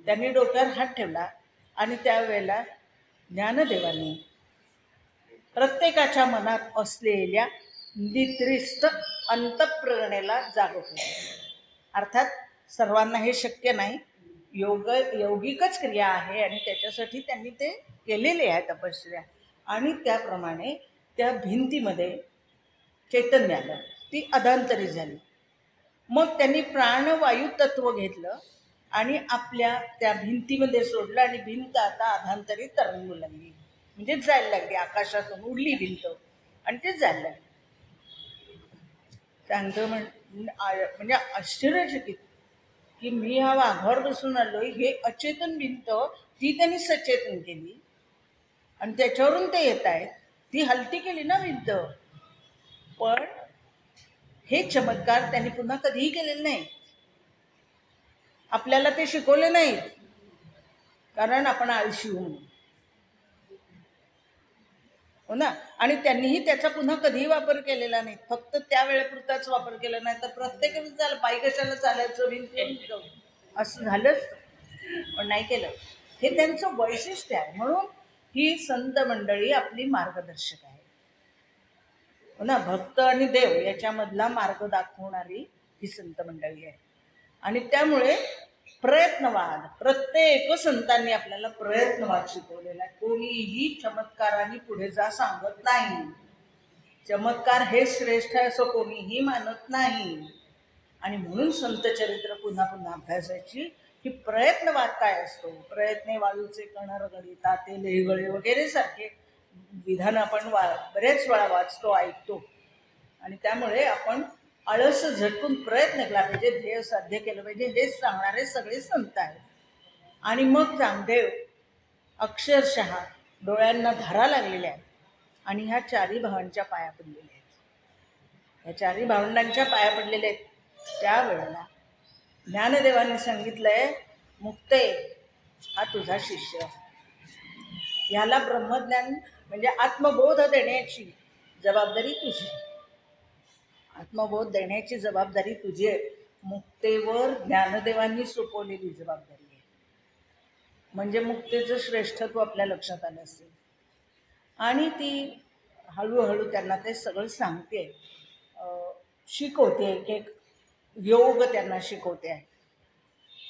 त्यांनी डोक्यावर हात ठेवला आणि त्यावेळेला ज्ञानदेवांनी प्रत्येकाच्या मनात असलेल्या निद्रिस्त अंतःप्रेरणेला जागं केलं. अर्थात सर्वांना हे शक्य नाही, यौगिकच क्रिया आहे आणि त्याच्यासाठी त्यांनी ते केलेले आहे तपश्चर्या. आणि त्याप्रमाणे त्या भिंतीमध्ये चैतन्य आलं, ती अधांतरी झाली. मग त्यांनी प्राणवायू तत्व घेतलं आणि आपल्या त्या भिंतीमध्ये सोडलं आणि भिंत आता अधांतरी तरंगू लागली, म्हणजे जायला लागली, आकाशातून उडली भिंत आणि ते जायला लागली. चांगलं म्हणजे आश्चर्यचकित की मी हा वाघावर बसून आलोय, हे अचेतन भिंत ती त्यांनी सचेतन केली आणि त्याच्यावरून ते येत आहेत, ती हलती केली ना भिंत. पण हे चमत्कार त्यांनी पुन्हा कधीही केलेले नाही, आपल्याला ते शिकवले नाहीत, कारण आपण आळशी होऊन, हो ना. आणि त्यांनीही त्याचा पुन्हा कधीही वापर केलेला नाही, फक्त त्या वेळेपुरताच वापर केला. नाही तर प्रत्येक झालं पायी कशाला चालायचं भिंत असं झालंच, पण नाही केलं. हे त्यांचं वैशिष्ट्य आहे. म्हणून ही संत मंडळी आपली मार्गदर्शक आहे, हो ना. भक्त आणि देव याच्यामधला मार्ग दाखवणारी ही संत मंडळी आहे. आणि त्यामुळे प्रयत्नवाद, प्रत्येक संतांनी आपल्याला प्रयत्नवाद शिकवलेला आहे. कोणीही चमत्काराने पुढे जा सांगत नाही. चमत्कार हे श्रेष्ठ आहे असं कोणीही मानत नाही. आणि म्हणून संत चरित्र पुन्हा पुन्हा अभ्यासाची ही प्रयत्नवाद काय असतो. प्रयत्ने वाळूचे कणर गळिता ते लेहगळे वगैरे सारखे विधान आपण बरेच वेळा वाचतो, ऐकतो. आणि त्यामुळे आपण आळस झटकून प्रयत्न केला पाहिजे, ध्येय साध्य केलं पाहिजे. हेच सांगणारे सगळे संत आहेत. आणि मग चांगदेव अक्षरशः डोळ्यांना धारा लागलेल्या आहेत आणि ह्या चारी भावांच्या पाया पडलेल्या आहेत. ह्या चारी भावंडांच्या पाया पडलेल्या आहेत. त्यावेळेला ज्ञानदेवांनी सांगितलंय, मुक्ते हा तुझा शिष्य, याला ब्रह्मज्ञान म्हणजे आत्मबोध देण्याची जबाबदारी तुझी, आत्मबोध देण्याची जबाबदारी तुझी आहे. मुक्तेवर ज्ञानदेवांनी सोपवलेली जबाबदारी आहे. म्हणजे मुक्तेचं श्रेष्ठत्व आपल्या लक्षात आलं असेल. आणि ती हळूहळू त्यांना ते सगळं सांगते, शिकवते, एक एक योग त्यांना शिकवते आहे.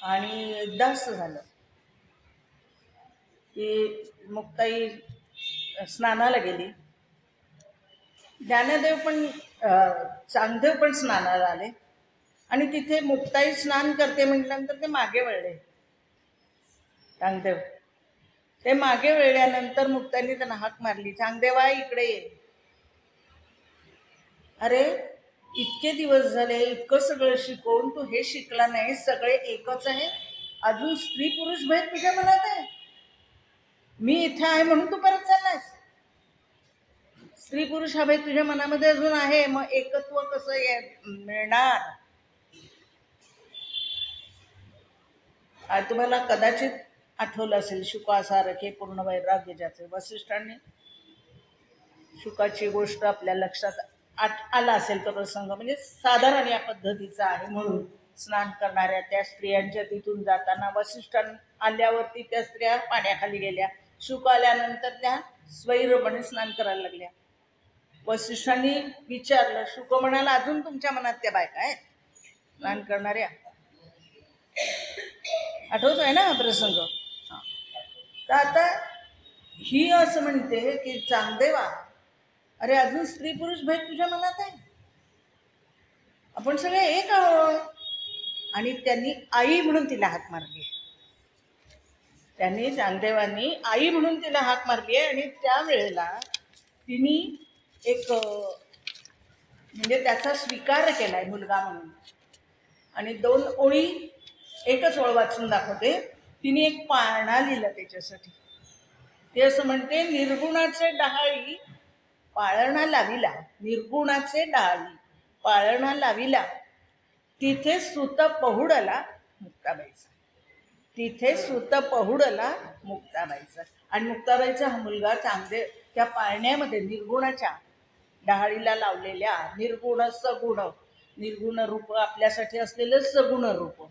आणि एकदा असं झालं की मुक्ताई स्नानाला गेली, ज्ञानदेव पण चांगदेव पण स्नानाला आले आणि तिथे मुक्ताई स्नान करते म्हटल्यानंतर ते मागे वळले. चांगदेव ते मागे वळल्यानंतर मुक्ताईने त्यांना हाक मारली, चांगदेवा इकडे ये. अरे इतके दिवस झाले, इतकं सगळं शिकवून तू हे शिकला नाही, सगळे एकच आहे, अजून स्त्री पुरुष भेद तुझ्या मनात आहे. मी इथे आहे म्हणून तू परत चाललास. स्त्री पुरुष हा भेद तुझ्या मनामध्ये अजून आहे, मग एकत्व कसं मिळणार. तुम्हाला कदाचित आठवलं असेल, शुकासारखे पूर्ण वैराग्य ज्याचे, वसिष्ठांनी शुकाची गोष्ट आपल्या लक्षात आला असेल तो प्रसंग, म्हणजे साधारण या पद्धतीचा आहे. म्हणून स्नान करणाऱ्या त्या स्त्रियांच्या तिथून जाताना वसिष्ठ आल्यावरती त्या स्त्रिया पाण्याखाली गेल्या, शुक आल्यानंतर त्या स्वैरपणे स्नान करायला लागल्या. वसिष्ठांनी विचारलं, शुक म्हणाला, अजून तुमच्या मनात त्या बायका आहेत स्नान करणाऱ्या? आठवतोय ना हा प्रसंग? तर आता ही असं म्हणते की चांगदेवा, अरे अजून स्त्री पुरुष भेद तुझ्या मनात आहे? आपण सगळे एक आहोत. आणि त्यांनी आई म्हणून तिला हाक मारली. त्यांनी चांगदेवांनी आई म्हणून तिला हाक मारली आहे. आणि त्यावेळेला तिने एक म्हणजे त्याचा स्वीकार केलाय मुलगा म्हणून. आणि 2 ओळी, एकच ओळ वाचून दाखवते. तिने एक पाळणा लिहिला त्याच्यासाठी. ते असं म्हणते, निर्गुणाचे डहाळी पाळणा लाविला, निर्गुणाचे डहाळी पाळणा लाविला, तिथे सुत पहुडला मुक्ताबाईचा. तिथे सुत पहुडला मुक्ताबाईचा. आणि मुक्ताबाईचा हा मुलगा चांगदेव त्या पाळण्यामध्ये निर्गुणाच्या डहाळीला लावलेल्या निर्गुण सगुण, निर्गुण रूप आपल्यासाठी असलेलं सगुण रूप,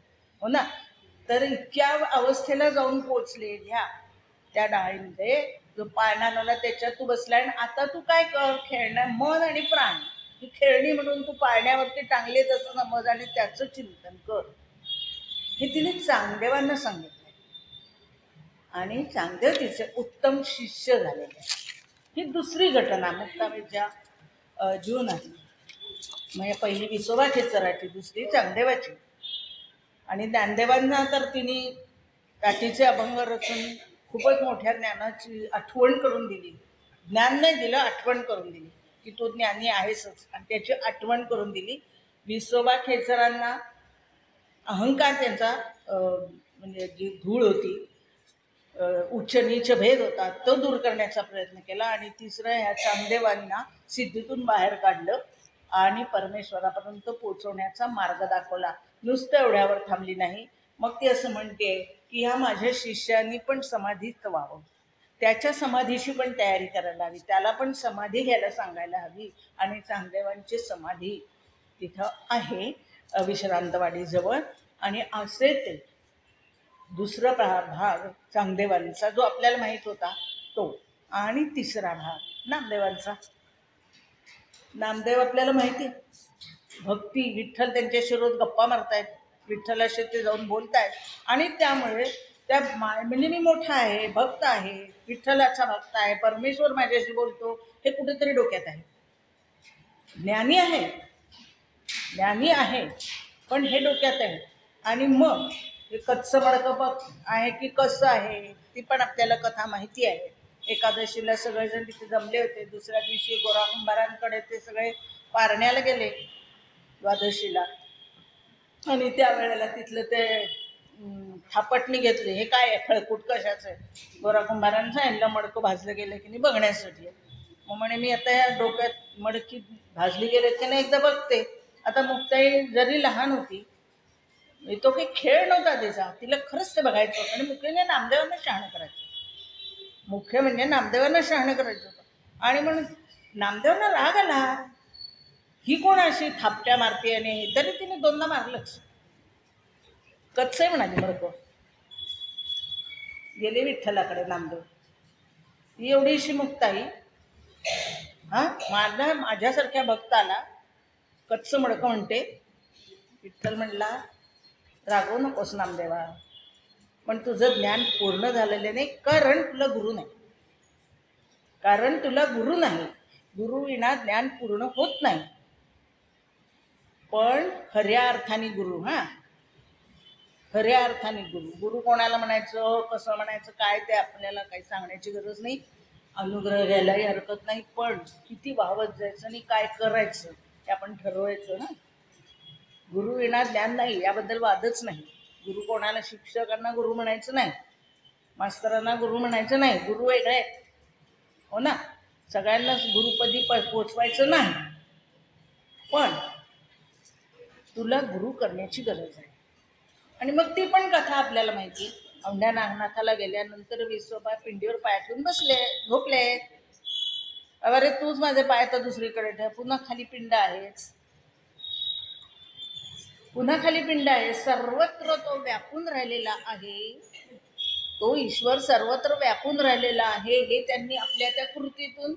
हो ना. तर इतक्या अवस्थेला जाऊन पोचलेल्या त्या डहाळीमध्ये जो पाळणा लावला त्याच्यात तू बसलाय. आणि आता तू काय कर, खेळणं मन आणि प्राण ही खेळणी म्हणून तू पाळण्यावरती टांगले तसं समज आणि त्याचं चिंतन कर. हे तिने चांगदेवांना सांगितलं. आणि चांगदेव तिचे उत्तम शिष्य झालेले. ही दुसरी घटना मुक्ताबाईच्या जीवनातली. म्हणजे पहिली विसोबा खेचराची, दुसरी चांगदेवाची. आणि ज्ञानदेवांना तर तिने काठीचे अभंग रचून खूपच मोठ्या ज्ञानाची आठवण करून दिली. ज्ञान नाही दिलं, आठवण करून दिली की तू ज्ञानी आहेसच, आणि त्याची आठवण करून दिली. विसोबा खेचरांना अहंकार त्यांचा म्हणजे जी धूळ होती, उच्च नीच भेद होता, तो दूर करण्याचा प्रयत्न केला. आणि तिसरं ह्या चांगदेवांना सिद्धीतून बाहेर काढलं आणि परमेश्वरापर्यंत पोचवण्याचा मार्ग दाखवला. नुसतं एवढ्यावर थांबली नाही. मग ती असं म्हणते की ह्या माझ्या शिष्यानी पण समाधीत व्हावं, त्याच्या समाधीची पण तयारी करायला हवी, त्याला पण समाधी घ्यायला सांगायला हवी. आणि चांगदेवांची समाधी तिथं आहे विश्रांतवाडीजवळ. आणि असे ते दुसरा भाग चांगदेवांचा जो आपल्याला माहीत होता तो. आणि तिसरा भाग नामदेवांचा. नामदेव आपल्याला माहिती, भक्ती, विठ्ठल त्यांच्याशी रोज गप्पा मारतायत, विठ्ठलाशी ते जाऊन बोलतायत. आणि त्यामुळे त्या म्हणजे मी मोठा आहे, भक्त आहे, विठ्ठलाचा भक्त आहे, परमेश्वर माझ्याशी बोलतो, हे कुठेतरी डोक्यात आहे. ज्ञानी आहे, ज्ञानी आहे, पण हे डोक्यात आहे. आणि मग हे कच्चं मडकं बघ आहे की कसं आहे ती पण आपल्याला कथा माहिती आहे. एकादशीला सगळेजण तिथे जमले होते. दुसऱ्या दिवशी गोरा कुंभारांकडे ते सगळे पारण्याला गेले द्वादशीला. आणि त्यावेळेला तिथलं ते थापटणी घेतली. हे काय आहे, फळकूट कशाचं आहे? गोरा कुंभारांनी सांगितलं मडकं भाजलं गेलं की नाही बघण्यासाठी. मग म्हणे मी आता या डोक्यात मडकी भाजली गेलेत की नाही एकदा बघते. आता मुक्ताई जरी लहान होती, तो काही खेळ नव्हता तिचा, तिला खरंच ते बघायचं होतं. आणि मुख्यने नामदेवांना शहाणं करायचं, मुख्य म्हणजे नामदेवांना शहाणं करायचं होतं. आणि म्हणून नामदेवांना राग आला, ही कोण अशी थापट्या मारते? आणि तरी तिने 2दा मारलंच. कच्चं आहे म्हणाली मडकं. गेले विठ्ठलाकडे नामदेव. ही एवढीशी मुक्ताई माझ्यासारख्या भक्ताला कच्चं मडकं म्हणते. विठ्ठल म्हणला, रागवू नकोस नामदेवा, पण तुझं ज्ञान पूर्ण झालेलं नाही, कारण तुला गुरु नाही. कारण तुला गुरु नाही. गुरु विना ज्ञान पूर्ण होत नाही. पण खऱ्या अर्थाने गुरु, खऱ्या अर्थाने गुरु. गुरु कोणाला म्हणायचं, कसं म्हणायचं, काय ते आपल्याला काही सांगण्याची गरज नाही. अनुग्रह घ्यायलाही हरकत नाही, पण किती वाहवत जायचं आणि काय करायचं हे आपण ठरवायचं ना. गुरु विना ज्ञान नाही, याबद्दल वादच नाही. गुरु कोणाला, शिक्षकांना गुरु म्हणायचं नाही, मास्तरांना गुरु म्हणायचं नाही. गुरु वेगळे, हो ना. सगळ्यांनाच गुरुपदी पोचवायचं नाही, पण तुला गुरु करण्याची गरज आहे. आणि मग ती पण कथा आपल्याला माहिती. औंढ्या नागनाथाला गेल्यानंतर विसोबा पिंडीवर पाय ठेवून बसले, झोपले. अरे तूच माझे पाय तर दुसरीकडे ठेव. पुन्हा खाली पिंड आहेच, पुन्हा खाली पिंड आहे, सर्वत्र तो व्यापून राहिलेला आहे. तो ईश्वर सर्वत्र व्यापून राहिलेला आहे हे त्यांनी आपल्या त्या कृतीतून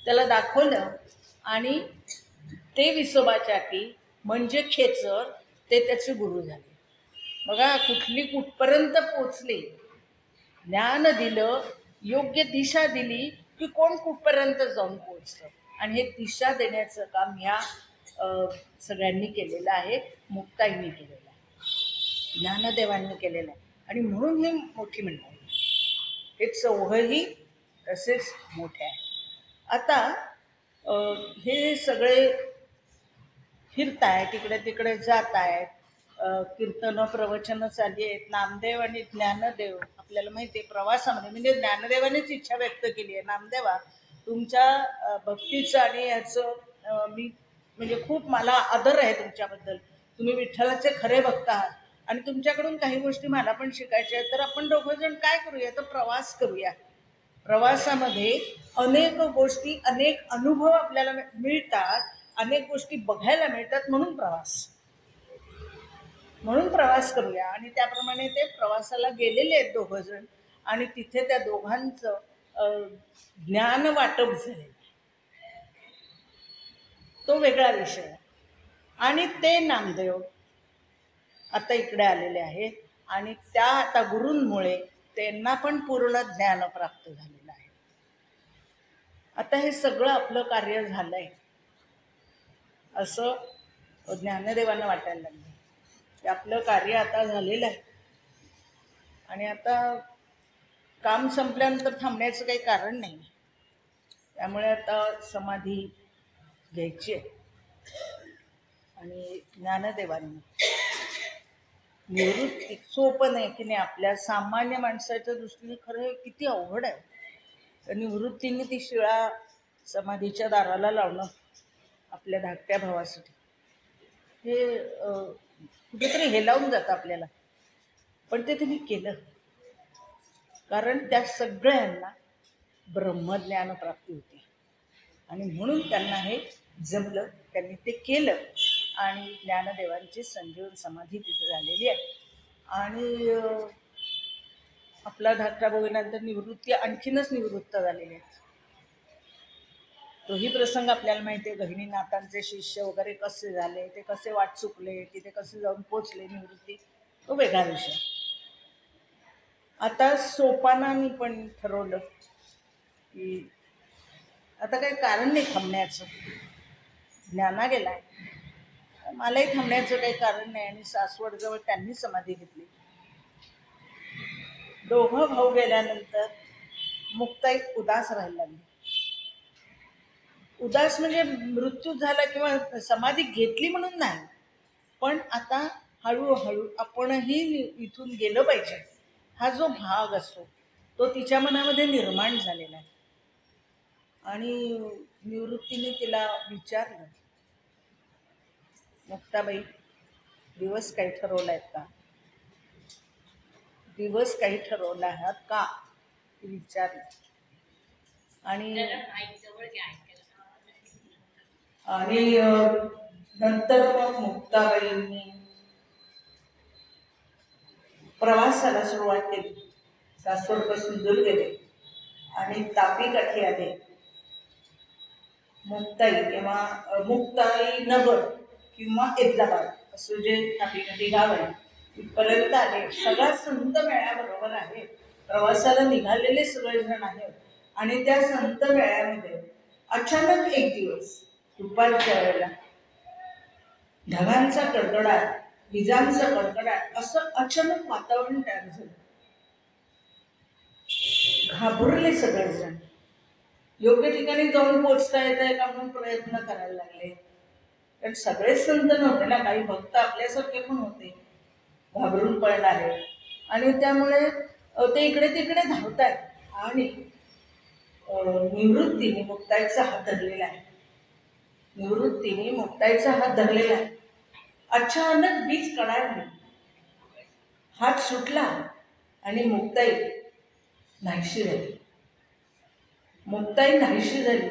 त्याला दाखवलं. आणि ते विसोबाचाटी म्हणजे खेचर ते त्याचे गुरु झाले. बघा कुठपर्यंत पोचले. ज्ञान दिलं, योग्य दिशा दिली की कोण कुठपर्यंत जाऊन पोचतं. आणि हे दिशा देण्याचं काम ह्या सगळ्यांनी केलेलं आहे. मुक्ताईंनी केलेलं आहे, ज्ञानदेवांनी केलेलं आहे. आणि म्हणून ही मोठी मंडळी, हे चौघही तसेच मोठे आहे. आता हे सगळे फिरत आहेत, इकडे तिकडे जात आहेत, कीर्तनं प्रवचनं चालली आहेत. नामदेव आणि ज्ञानदेव आपल्याला माहिती आहे प्रवासामध्ये, म्हणजे ज्ञानदेवानेच इच्छा व्यक्त केली आहे, नामदेवा तुमच्या भक्तीचं आणि याचं मी म्हणजे खूप मला आदर आहे तुमच्याबद्दल, तुम्ही विठ्ठलाचे खरे भक्त आहात आणि तुमच्याकडून काही गोष्टी मला पण शिकायच्या आहेत. तर आपण दोघं जण काय करूया, तर प्रवास करूया. प्रवासामध्ये अनेक गोष्टी, अनेक अनुभव आपल्याला मिळतात, अनेक गोष्टी बघायला मिळतात. म्हणून प्रवास करूया. आणि त्याप्रमाणे ते प्रवासाला गेलेले आहेत दोघं जण. आणि तिथे त्या दोघांचं ज्ञान वाटप झाले, तो वेगळा विषय. आणि ते नामदेव आता इकडे आलेले आहेत आणि त्या आता गुरूंमुळे त्यांना पण पूर्ण ज्ञान प्राप्त झालेलं आहे. आता हे सगळं आपलं कार्य झालंय असं ज्ञानदेवांना वाटायला लागलं की आपलं कार्य आता झालेलं आहे. आणि आता काम संपल्यानंतर थांबण्याचं काही कारण नाही. त्यामुळे आता समाधी घ्यायची आहे. आणि ज्ञानदेवांनी निवृत्ती सोपं नाही की नाही, आपल्या सामान्य माणसाच्या दृष्टीने खरं हे किती अवघड आहे. तर निवृत्तीने ती शिळा समाधीच्या दाराला लावणं आपल्या धाकट्या भावासाठी हे कुठेतरी हेलावून जातं आपल्याला. पण ते त्यांनी केलं, कारण त्या सगळ्यांना ब्रह्मज्ञान प्राप्ती होती आणि म्हणून त्यांना हे जमलं, त्यांनी ते केलं. आणि ज्ञानदेवांची संजीवन समाधी तिथे झालेली आहे. आणि आपला धाकटा भाऊनंतर निवृत्ती आणखीनच निवृत्त झालेले आहेत. तोही प्रसंग आपल्याला माहिती आहे. गहिनीनाथांचे शिष्य वगैरे कसे झाले, ते कसे वाट चुकले, तिथे कसे जाऊन पोचले निवृत्ती, तो वेगळा विषय. आता सोपानांनी पण ठरवलं की आता काही कारण नाही थांबण्याचं, ज्ञाना गेलाय, मलाही थांबण्याचं काही कारण नाही. आणि सासवडजवळ त्यांनी समाधी घेतली. दोघं भाऊ गेल्यानंतर मुक्ताई उदास राहायला लागली. उदास म्हणजे मृत्यू झाला किंवा समाधी घेतली म्हणून नाही, पण आता हळूहळू आपणही इथून गेलं पाहिजे हा जो भाग असतो तो तिच्या मनामध्ये निर्माण झालेला आहे. आणि निवृत्तीने तिला विचारलं, मुक्ताबाई दिवस काही ठरवला आहेत का, दिवस काही ठरवला आहात का, विचारलं. आणि नंतर मग मुक्ताबाईंनी प्रवासाला सुरुवात केली. सासवडपासून दूर गेले आणि तापी काठी आले. मुक्ताई किंवा मुक्ताई नगर किंवा एदलाबाद असं जे तापी काठी गाव आहे तिथपर्यंत आले. सगळा संत मेळ्याबरोबर आहे, प्रवासाला निघालेले सगळेजण आहेत. आणि त्या संत मेळ्यामध्ये अचानक एक दिवस दुपारच्या वेळेला ढगांचा कडकडाट, विजांचा कडकडाट, असं अचानक वातावरण तयार झालं. घाबरले सगळेजण. योग्य ठिकाणी जाऊन पोचता येत आहे का म्हणून प्रयत्न करायला लागले. कारण सगळेच संत नव्हते ना, काही भक्त आपल्यासारखे पण होते घाबरून पळणारे. आणि त्यामुळे ते इकडे तिकडे धावतात. आणि निवृत्तीने मुक्ताईचा हात धरलेला आहे. निवृत्तीने मुक्ताईचा हात धरलेला आहे. अचानक वीज कडाडली, हात सुटला आणि मुक्ताई नाहीशी झाली. मुक्ताई नाहीशी झाली.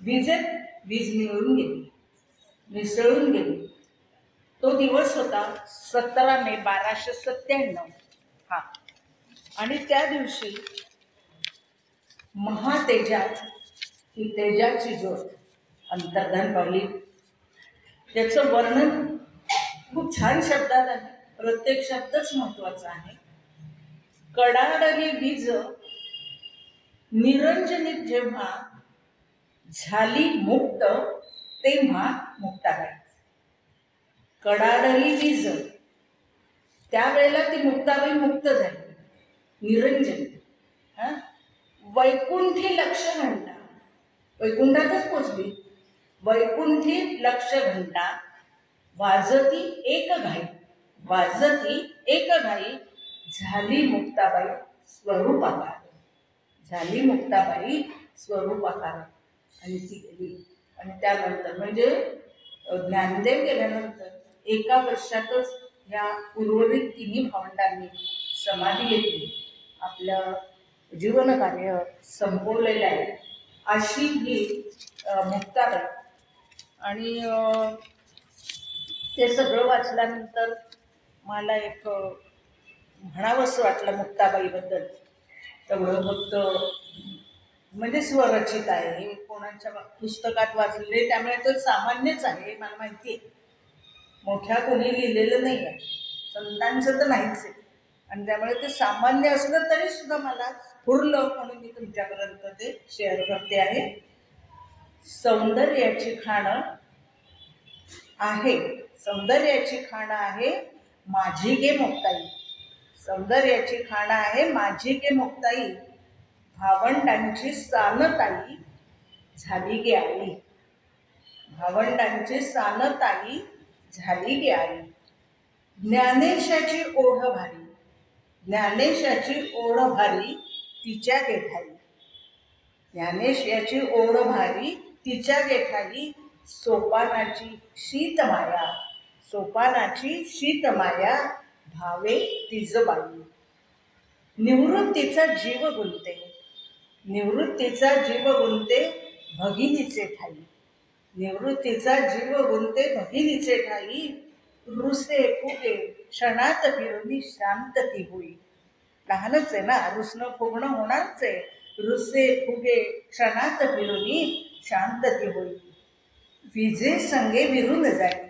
वीजेत वीज मिळून गेली, मिसळून गेली. तो दिवस होता 17 मे 1297. हा आणि त्या दिवशी महातेजात ही तेजाची ज्योत अंतर्धान पावली. त्याचं वर्णन खूप छान शब्दात आहे. प्रत्येक शब्दच महत्वाचा आहे. कडाडली वीज निरंजनीत जेव्हा झाली मुक्त तेव्हा मुक्ताबाई. कडाडली वीज, त्यावेळेला ती मुक्ताबाई मुक्त झाली, निरंजन. वैकुंठी लक्ष घंटा, वैकुंठातच पोचली. वैकुंठी लक्ष घंटा वाजती एक घाई, वाजती एक घाई झाली मुक्ताबाई स्वरूपाकार, झाली मुक्ताबाई स्वरूपाकार. आणि ती गेली. आणि त्यानंतर म्हणजे ज्ञानदेव गेल्यानंतर एका वर्षातच या उर्वरित तिन्ही भावंडांनी समाधी घेतली, आपलं जीवन कार्य संपवलेलं आहे. अशी ही मुक्ताबाई. आणि ते सगळं वाचल्यानंतर मला एक म्हणावंसं वाटलं मुक्ताबाईबद्दल. तेवढं फक्त म्हणजे स्वरचित आहे, हे कोणाच्या पुस्तकात वाचलेले, त्यामुळे तो सामान्यच आहे, मला माहिती आहे. मोठ्या कोणी लिहिलेलं नाही आहे, संतांचं तर नाहीच आहे. आणि त्यामुळे ते सामान्य असलं तरी सुद्धा मला पुरलं म्हणून मी तुमच्यापर्यंत ते शेअर करते आहे. सौंदर्याची खाण आहे, सौंदर्याची खाण आहे माझी गे मुक्ताई, सौंदर्याची खाण आहे माझी गे मुक्ताई, भावंडांची सानताई झाली गे आई, भावंडांची सानताई झाली गे आई. ज्ञानेशाची ओढ भारी, ज्ञानेशाची ओढ भारी तिच्या गेठाई, ज्ञानेशाची ओढ भारी तिच्या गेठाई, सोपानाची शीतमाया, सोपानाची शीतमाया भावे तिजबाई. निवृत्तीचा जीव गुंते, निवृत्तीचा जीव गुंते भगिनीचे ठाई, निवृत्तीचा जीव गुंते भगिनीचे ठाई, रुसे फुगे क्षणात फिरुनी शांतती होई. लहानच आहे ना, रुसणं फुगणं होणारच आहे. रुसे फुगे क्षणात फिरुनी शांतती होई. विजे संगे विरून जाई,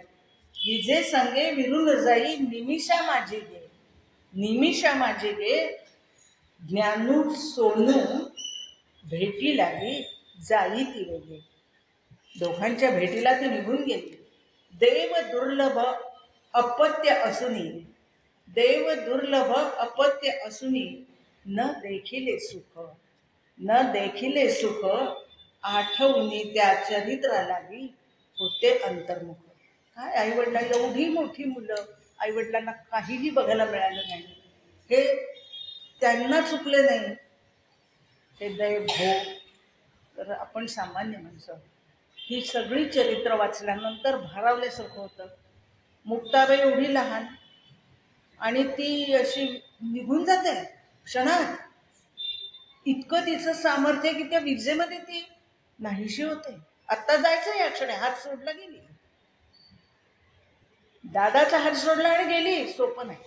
विजे संगे विरून जाई, निमिषा माझी गे, निमिषा माझी गे, ज्ञानू सोनू भेटी लागी जाई ती वेगे. दोघांच्या भेटीला ती निघून गेली. देव दुर्लभ अपत्य असूनी, देव दुर्लभ अपत्य असूनी, न देखिले सुख, न देखिले सुख, आठवणी त्या चरित्रा लागी होते अंतर्मुख. काय आईवडिला, एवढी मोठी मुलं, आईवडिलांना काहीही बघायला मिळालं नाही, हे त्यांना चुकले नाही, हे दैव हो. तर आपण सामान्य माणसं ही सगळी चरित्र वाचल्यानंतर भारावल्यासारखं होतं. मुक्ताबाई एवढी लहान आणि ती अशी निघून जाते क्षणात. इतकं तिचं सामर्थ्य की त्या विजेमध्ये ती नाहीशी होते. आत्ता जायचं या क्षणी, हात सोडला गेली, दादाचा हात सोडला आणि गेली. सोपं नाही,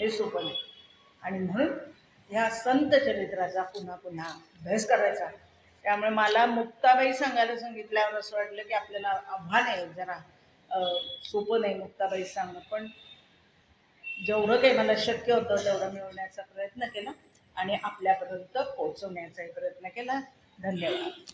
हे सोपं नाही. आणि म्हणून ह्या संत चरित्राचा पुन्हा पुन्हा अभ्यास करायचा. त्यामुळे मला मुक्ताबाई सांगायला सांगितल्यावर असं वाटलं की आपल्याला आव्हान आहे, जरा सोपं नाही मुक्ताबाई सांगणं, पण जेवढं काही मला शक्य होतं तेवढं मिळवण्याचा प्रयत्न केला आणि आपल्यापर्यंत पोहोचवण्याचाही प्रयत्न केला. धन्यवाद.